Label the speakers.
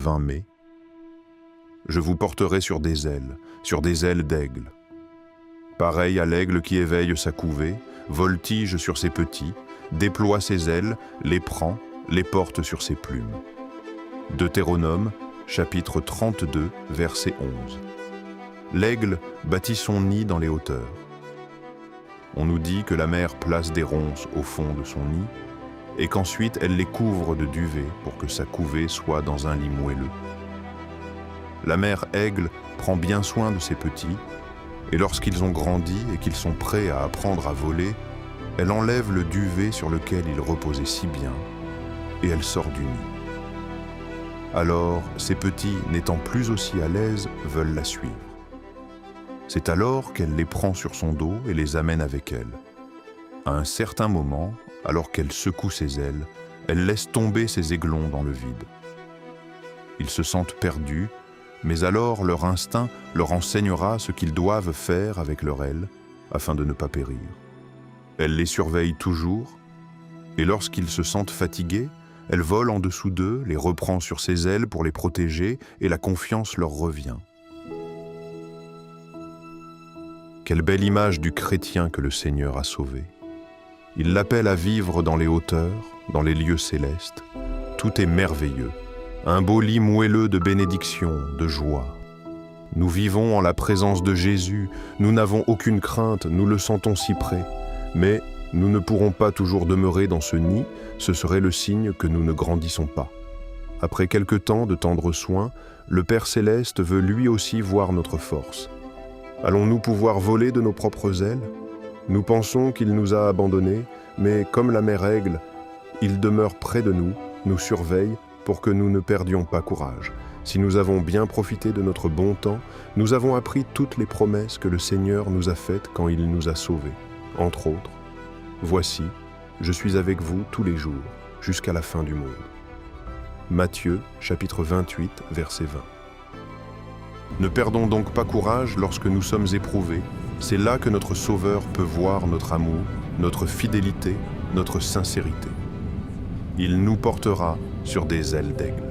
Speaker 1: 20 mai. Je vous porterai sur des ailes d'aigle. Pareil à l'aigle qui éveille sa couvée, voltige sur ses petits, déploie ses ailes, les prend, les porte sur ses plumes. Deutéronome, chapitre 32, verset 11. L'aigle bâtit son nid dans les hauteurs. On nous dit que la mère place des ronces au fond de son nid et qu'ensuite elle les couvre de duvet pour que sa couvée soit dans un lit moelleux. La mère aigle prend bien soin de ses petits et lorsqu'ils ont grandi et qu'ils sont prêts à apprendre à voler, elle enlève le duvet sur lequel ils reposaient si bien et elle sort du nid. Alors, ces petits, n'étant plus aussi à l'aise, veulent la suivre. C'est alors qu'elle les prend sur son dos et les amène avec elle. À un certain moment, alors qu'elle secoue ses ailes, elle laisse tomber ses aiglons dans le vide. Ils se sentent perdus, mais alors leur instinct leur enseignera ce qu'ils doivent faire avec leurs ailes afin de ne pas périr. Elle les surveille toujours, et lorsqu'ils se sentent fatigués, elle vole en dessous d'eux, les reprend sur ses ailes pour les protéger, et la confiance leur revient. Quelle belle image du chrétien que le Seigneur a sauvé. Il l'appelle à vivre dans les hauteurs, dans les lieux célestes. Tout est merveilleux, un beau lit moelleux de bénédiction, de joie. Nous vivons en la présence de Jésus, nous n'avons aucune crainte, nous le sentons si près. Mais nous ne pourrons pas toujours demeurer dans ce nid, ce serait le signe que nous ne grandissons pas. Après quelque temps de tendres soins, le Père Céleste veut lui aussi voir notre force. Allons-nous pouvoir voler de nos propres ailes? Nous pensons qu'il nous a abandonnés, mais comme la mère aigle, il demeure près de nous, nous surveille pour que nous ne perdions pas courage. Si nous avons bien profité de notre bon temps, nous avons appris toutes les promesses que le Seigneur nous a faites quand il nous a sauvés. Entre autres, « Voici, je suis avec vous tous les jours, jusqu'à la fin du monde. » Matthieu, chapitre 28, verset 20. Ne perdons donc pas courage lorsque nous sommes éprouvés. C'est là que notre Sauveur peut voir notre amour, notre fidélité, notre sincérité. Il nous portera sur des ailes d'aigle.